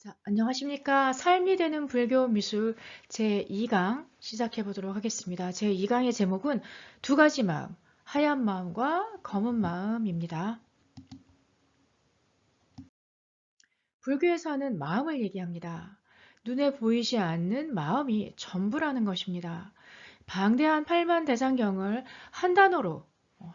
자, 안녕하십니까. 삶이 되는 불교 미술 제2강 시작해 보도록 하겠습니다. 제2강의 제목은 두 가지 마음, 하얀 마음과 검은 마음입니다. 불교에서는 마음을 얘기합니다. 눈에 보이지 않는 마음이 전부라는 것입니다. 방대한 팔만대장경을 한 단어로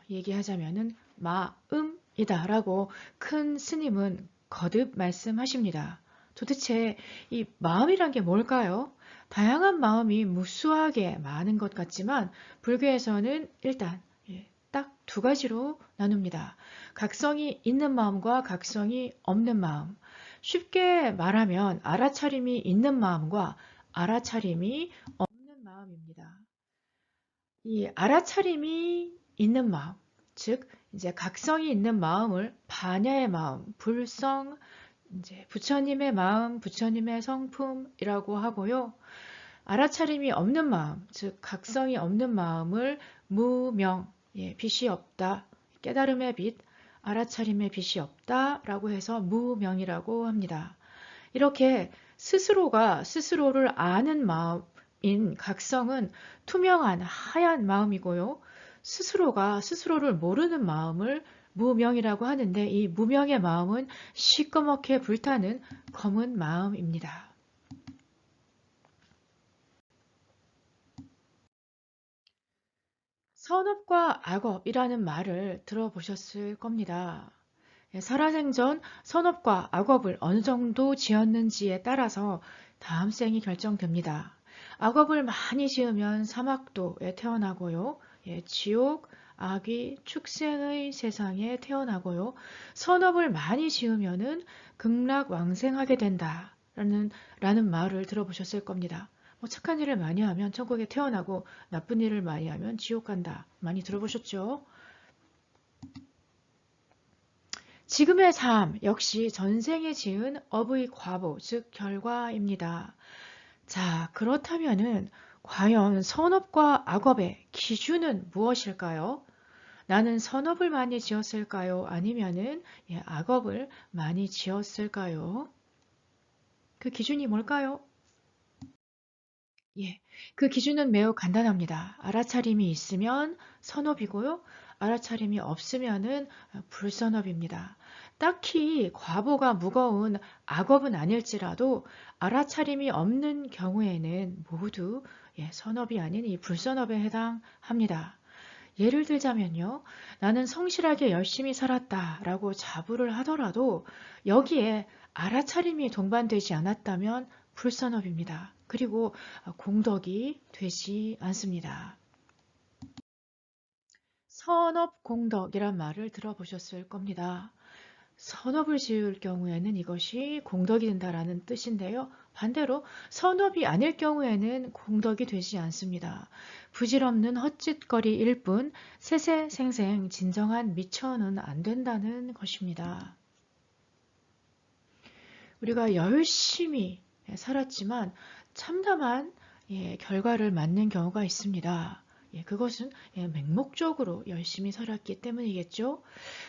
얘기하자면 마음이다라고 큰 스님은 거듭 말씀하십니다. 도대체 이 마음이란 게 뭘까요? 다양한 마음이 무수하게 많은 것 같지만 불교에서는 일단 딱 두 가지로 나눕니다. 각성이 있는 마음과 각성이 없는 마음. 쉽게 말하면 알아차림이 있는 마음과 알아차림이 없는 마음입니다. 이 알아차림이 있는 마음, 즉 이제 각성이 있는 마음을 반야의 마음, 불성, 이제 부처님의 마음, 부처님의 성품이라고 하고요. 알아차림이 없는 마음, 즉 각성이 없는 마음을 무명, 빛이 없다, 깨달음의 빛, 알아차림의 빛이 없다라고 해서 무명이라고 합니다. 이렇게 스스로가 스스로를 아는 마음인 각성은 투명한 하얀 마음이고요. 스스로가 스스로를 모르는 마음을 무명이라고 하는데 이 무명의 마음은 시꺼멓게 불타는 검은 마음입니다. 선업과 악업이라는 말을 들어보셨을 겁니다. 살아생전 선업과 악업을 어느 정도 지었는지에 따라서 다음 생이 결정됩니다. 악업을 많이 지으면 사막도에 태어나고요. 지옥, 악귀, 축생의 세상에 태어나고요. 선업을 많이 지으면은 극락왕생하게 된다라는 말을 들어보셨을 겁니다. 뭐 착한 일을 많이 하면 천국에 태어나고 나쁜 일을 많이 하면 지옥 간다. 많이 들어보셨죠? 지금의 삶 역시 전생에 지은 업의 과보, 즉 결과입니다. 자, 그렇다면은 과연 선업과 악업의 기준은 무엇일까요? 나는 선업을 많이 지었을까요? 아니면은 악업을 많이 지었을까요? 그 기준이 뭘까요? 그 기준은 매우 간단합니다. 알아차림이 있으면 선업이고요. 알아차림이 없으면은 불선업입니다. 딱히 과보가 무거운 악업은 아닐지라도 알아차림이 없는 경우에는 모두 선업이 아닌 이 불선업에 해당합니다. 예를 들자면요. 나는 성실하게 열심히 살았다라고 자부를 하더라도 여기에 알아차림이 동반되지 않았다면 불선업입니다. 그리고 공덕이 되지 않습니다. 선업공덕이란 말을 들어보셨을 겁니다. 선업을 지을 경우에는 이것이 공덕이 된다라는 뜻인데요. 반대로 선업이 아닐 경우에는 공덕이 되지 않습니다. 부질없는 헛짓거리일 뿐 세세생생 진정한 미천은 안 된다는 것입니다. 우리가 열심히 살았지만 참담한 결과를 맞는 경우가 있습니다. 그것은 맹목적으로 열심히 살았기 때문이겠죠.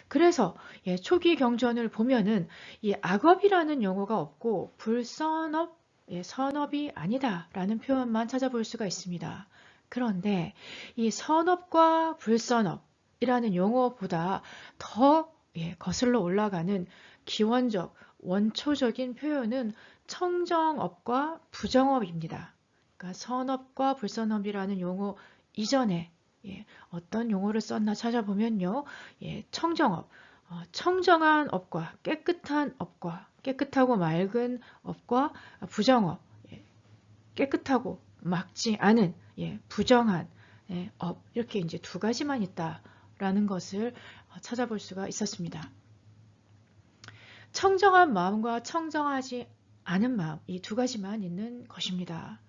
그래서 초기 경전을 보면은 이 악업이라는 용어가 없고 불선업, 선업이 아니다라는 표현만 찾아볼 수가 있습니다. 그런데 이 선업과 불선업이라는 용어보다 더 거슬러 올라가는 기원적, 원초적인 표현은 청정업과 부정업입니다. 그러니까 선업과 불선업이라는 용어 이전에 어떤 용어를 썼나 찾아보면요. 청정업, 청정한 업과 깨끗한 업과 깨끗하고 맑은 업과 부정업, 깨끗하고 맑지 않은 부정한 업 이렇게 이제 두 가지만 있다라는 것을 찾아볼 수가 있었습니다. 청정한 마음과 청정하지 않은 마음 이 두 가지만 있는 것입니다.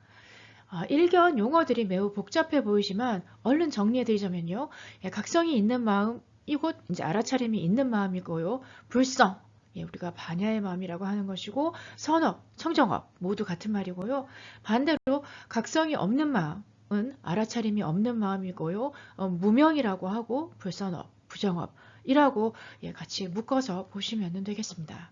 일견 용어들이 매우 복잡해 보이지만 얼른 정리해드리자면요. 각성이 있는 마음, 이곳 이제 알아차림이 있는 마음이고요. 불성, 우리가 반야의 마음이라고 하는 것이고 선업, 청정업 모두 같은 말이고요. 반대로 각성이 없는 마음은 알아차림이 없는 마음이고요. 무명이라고 하고 불선업, 부정업이라고 같이 묶어서 보시면 되겠습니다.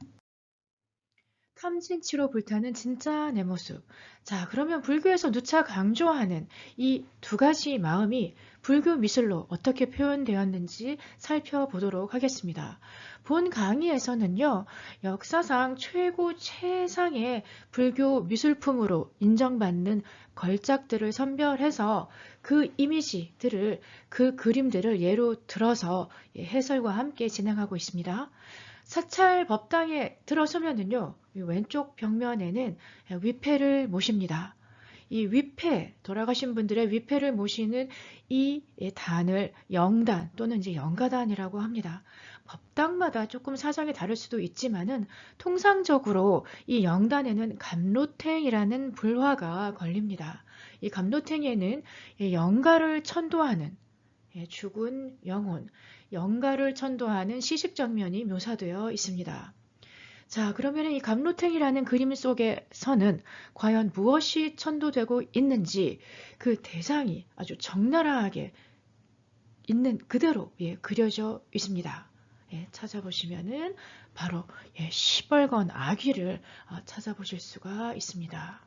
탐진치로 불타는 진짜 내 모습. 자, 그러면 불교에서 누차 강조하는 이 두 가지 마음이 불교 미술로 어떻게 표현되었는지 살펴보도록 하겠습니다. 본 강의에서는요, 역사상 최고 최상의 불교 미술품으로 인정받는 걸작들을 선별해서 그 이미지들을, 그 그림들을 예로 들어서 해설과 함께 진행하고 있습니다. 사찰 법당에 들어서면은요, 왼쪽 벽면에는 위패를 모십니다. 이 위패, 돌아가신 분들의 위패를 모시는 이 단을 영단 또는 이제 영가단이라고 합니다. 법당마다 조금 사정이 다를 수도 있지만은 통상적으로 이 영단에는 감로탱이라는 불화가 걸립니다. 이 감로탱에는 영가를 천도하는 죽은 영혼, 영가를 천도하는 시식장면이 묘사되어 있습니다. 자, 그러면 이 감로탱이라는 그림 속에서는 과연 무엇이 천도되고 있는지 그 대상이 아주 적나라하게 있는 그대로 그려져 있습니다. 찾아보시면은 바로 시벌건 아귀를 찾아보실 수가 있습니다.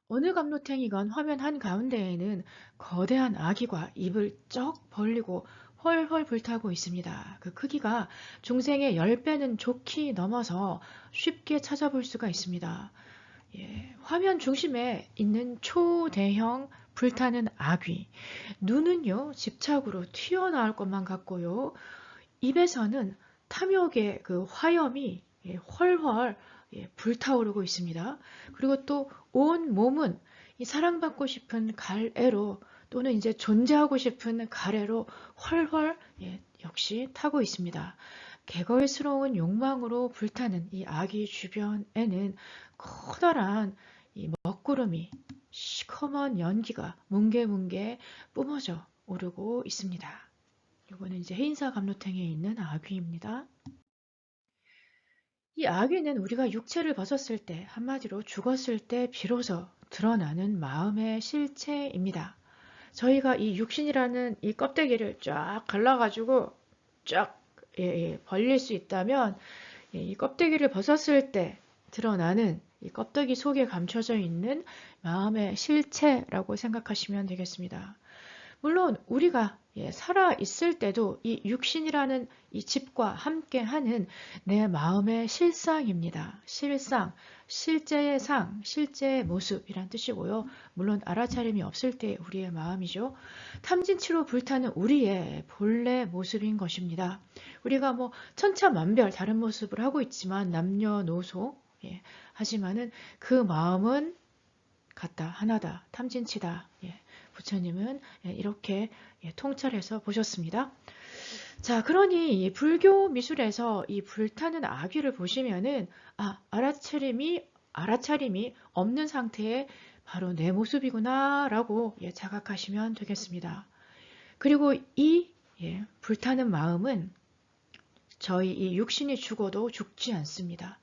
어느 감로탱이건 화면 한가운데에는 거대한 아기가 입을 쩍 벌리고 헐헐 불타고 있습니다. 그 크기가 중생의 10배는 좋게 넘어서 쉽게 찾아볼 수가 있습니다. 화면 중심에 있는 초대형 불타는 아귀. 눈은요, 집착으로 튀어나올 것만 같고요. 입에서는 탐욕의 그 화염이 훨훨 불타오르고 있습니다. 그리고 또 온 몸은 이 사랑받고 싶은 갈애로 또는 이제 존재하고 싶은 갈애로 훨훨 역시 타고 있습니다. 개걸스러운 욕망으로 불타는 이 아기 주변에는 커다란 이 먹구름이 시커먼 연기가 뭉게뭉게 뿜어져 오르고 있습니다. 이거는 이제 해인사 감로탱에 있는 아귀입니다. 이 아귀는 우리가 육체를 벗었을 때, 한마디로 죽었을 때 비로소 드러나는 마음의 실체입니다. 저희가 이 육신이라는 이 껍데기를 쫙 갈라가지고 쫙 벌릴 수 있다면 이 껍데기를 벗었을 때 드러나는 이 껍데기 속에 감춰져 있는 마음의 실체라고 생각하시면 되겠습니다. 물론 우리가 살아 있을 때도 이 육신이라는 이 집과 함께하는 내 마음의 실상입니다. 실상, 실제의 상, 실제의 모습이란 뜻이고요. 물론 알아차림이 없을 때 우리의 마음이죠. 탐진치로 불타는 우리의 본래 모습인 것입니다. 우리가 뭐 천차만별 다른 모습을 하고 있지만 남녀노소 하지만은 그 마음은 같다, 하나다, 탐진치다. 부처님은 이렇게 통찰해서 보셨습니다. 자, 그러니 이 불교 미술에서 이 불타는 아귀를 보시면은 알아차림이 없는 상태의 바로 내 모습이구나라고 자각하시면 되겠습니다. 그리고 이 불타는 마음은 저희 이 육신이 죽어도 죽지 않습니다.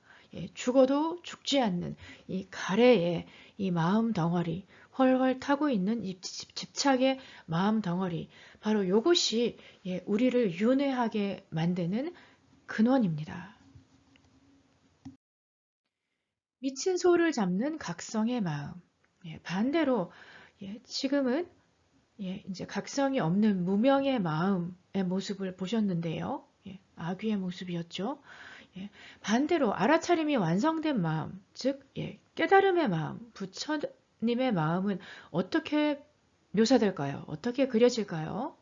죽어도 죽지 않는 이 가래의 이 마음 덩어리, 훨훨 타고 있는 이 집착의 마음 덩어리, 바로 이것이 우리를 윤회하게 만드는 근원입니다. 미친 소를 잡는 각성의 마음. 반대로 지금은 이제 각성이 없는 무명의 마음의 모습을 보셨는데요. 아귀의 모습이었죠. 반대로 알아차림이 완성된 마음, 즉 깨달음의 마음, 부처님의 마음은 어떻게 묘사될까요? 어떻게 그려질까요?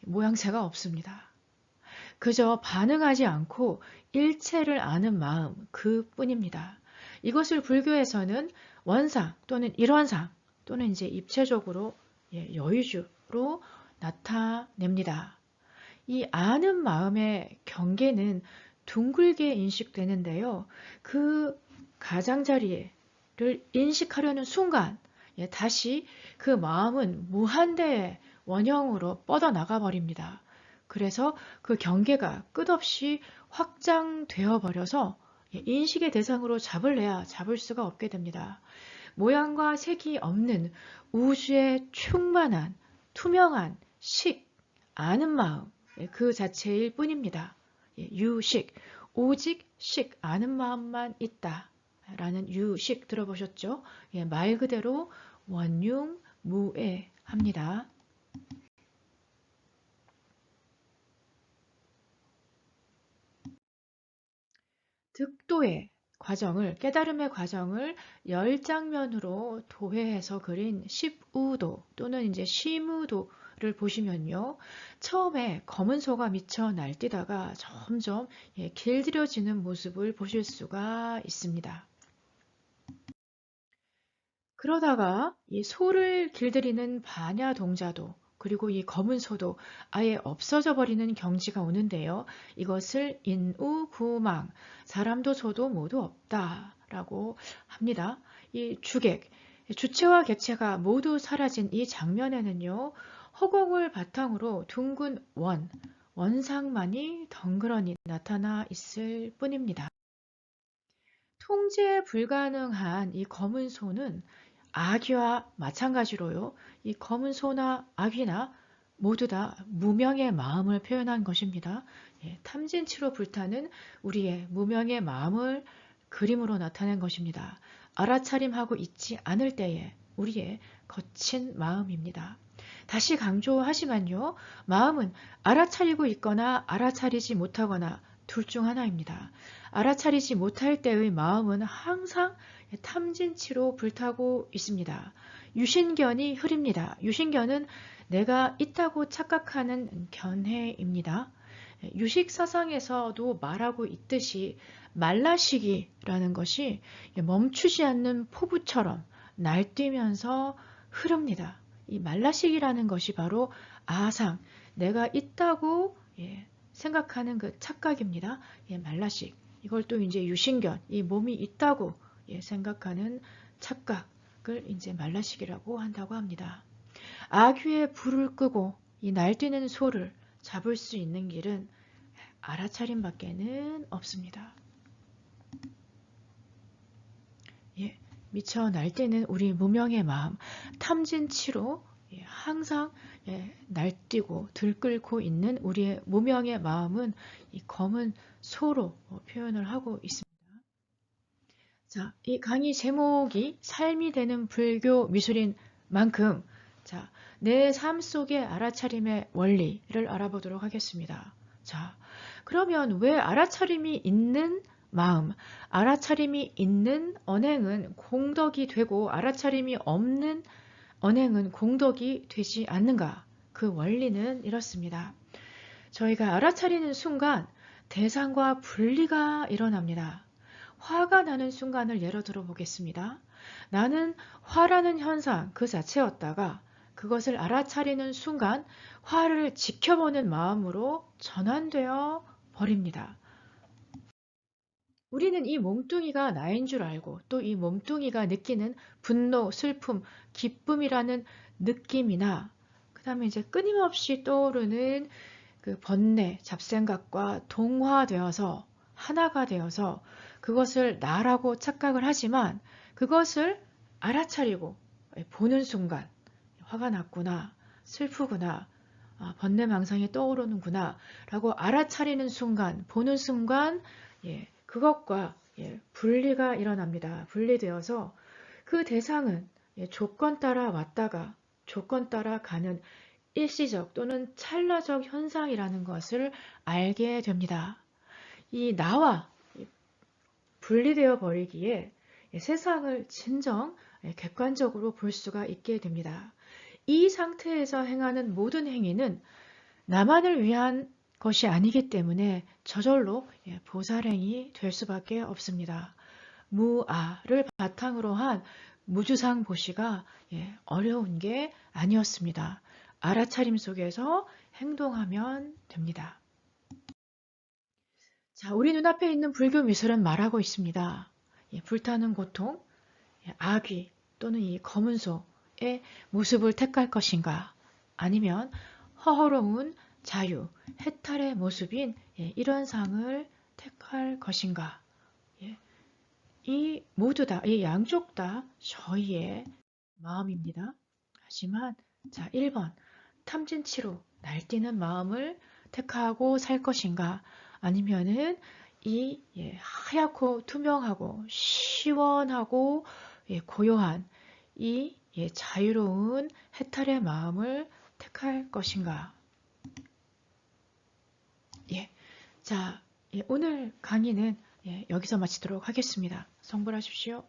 모양새가 없습니다. 그저 반응하지 않고 일체를 아는 마음 그뿐입니다. 이것을 불교에서는 원상 또는 일원상 또는 이제 입체적으로 여의주로 나타냅니다. 이 아는 마음의 경계는 둥글게 인식되는데요. 그 가장자리를 인식하려는 순간 다시 그 마음은 무한대의 원형으로 뻗어나가 버립니다. 그래서 그 경계가 끝없이 확장되어 버려서 인식의 대상으로 잡을래야 잡을 수가 없게 됩니다. 모양과 색이 없는 우주의 충만한 투명한 식, 아는 마음, 그 자체일 뿐입니다. 유식, 오직 식, 아는 마음만 있다 라는 유식 들어보셨죠? 말 그대로 원융무애합니다. 득도의 과정을, 깨달음의 과정을 10장면으로 도회해서 그린 십우도 또는 이제 시무도를 보시면요. 처음에 검은 소가 미쳐 날뛰다가 점점 길들여지는 모습을 보실 수가 있습니다. 그러다가 이 소를 길들이는 반야 동자도 그리고 이 검은 소도 아예 없어져 버리는 경지가 오는데요. 이것을 인우구망, 사람도 소도 모두 없다라고 합니다. 이 주객, 주체와 객체가 모두 사라진 이 장면에는요. 허공을 바탕으로 둥근 원상만이 덩그러니 나타나 있을 뿐입니다. 통제 불가능한 이 검은 소는 아귀와 마찬가지로요. 이 검은 소나 아귀나 모두 다 무명의 마음을 표현한 것입니다. 탐진치로 불타는 우리의 무명의 마음을 그림으로 나타낸 것입니다. 알아차림하고 있지 않을 때의 우리의 거친 마음입니다. 다시 강조하지만요. 마음은 알아차리고 있거나 알아차리지 못하거나 둘 중 하나입니다. 알아차리지 못할 때의 마음은 항상 탐진치로 불타고 있습니다. 유신견이 흐립니다. 유신견은 내가 있다고 착각하는 견해입니다. 유식사상에서도 말하고 있듯이 말라시기라는 것이 멈추지 않는 포부처럼 날뛰면서 흐릅니다. 이 말라시기라는 것이 바로 아상, 내가 있다고 생각하는 그 착각입니다. 말라식. 이걸 또 이제 유신견, 이 몸이 있다고 생각하는 착각을 이제 말라식이라고 한다고 합니다. 아귀의 불을 끄고 이 날뛰는 소를 잡을 수 있는 길은 알아차림밖에는 없습니다. 미쳐 날뛰는 우리 무명의 마음, 탐진치로 항상 날뛰고 들끓고 있는 우리의 무명의 마음은 이 검은 소로 표현을 하고 있습니다. 자, 이 강의 제목이 삶이 되는 불교 미술인 만큼 자, 내 삶 속의 알아차림의 원리를 알아보도록 하겠습니다. 자, 그러면 왜 알아차림이 있는 마음, 알아차림이 있는 언행은 공덕이 되고 알아차림이 없는 언행은 공덕이 되지 않는가? 그 원리는 이렇습니다. 저희가 알아차리는 순간 대상과 분리가 일어납니다. 화가 나는 순간을 예로 들어 보겠습니다. 나는 화라는 현상 그 자체였다가 그것을 알아차리는 순간 화를 지켜보는 마음으로 전환되어 버립니다. 우리는 이 몸뚱이가 나인 줄 알고 또 이 몸뚱이가 느끼는 분노, 슬픔, 기쁨이라는 느낌이나 그 다음에 이제 끊임없이 떠오르는 그 번뇌, 잡생각과 동화되어서 하나가 되어서 그것을 나라고 착각을 하지만 그것을 알아차리고 보는 순간 화가 났구나, 슬프구나, 번뇌망상이 떠오르는구나 라고 알아차리는 순간, 보는 순간 그것과 분리가 일어납니다. 분리되어서 그 대상은 조건 따라 왔다가 조건 따라 가는 일시적 또는 찰나적 현상이라는 것을 알게 됩니다. 이 나와 분리되어 버리기에 세상을 진정 객관적으로 볼 수가 있게 됩니다. 이 상태에서 행하는 모든 행위는 나만을 위한 것이 아니기 때문에 저절로 보살행이 될 수밖에 없습니다. 무아를 바탕으로 한 무주상 보시가 어려운 게 아니었습니다. 알아차림 속에서 행동하면 됩니다. 자, 우리 눈앞에 있는 불교 미술은 말하고 있습니다. 불타는 고통, 아귀 또는 이 검은 소의 모습을 택할 것인가 아니면 허허로운 자유, 해탈의 모습인 이런 상을 택할 것인가. 이 모두 다, 이 양쪽 다 저희의 마음입니다. 하지만 자 1번 탐진치로 날뛰는 마음을 택하고 살 것인가? 아니면은 이 하얗고 투명하고 시원하고 고요한 이 자유로운 해탈의 마음을 택할 것인가? 자, 오늘 강의는 여기서 마치도록 하겠습니다. 성불하십시오.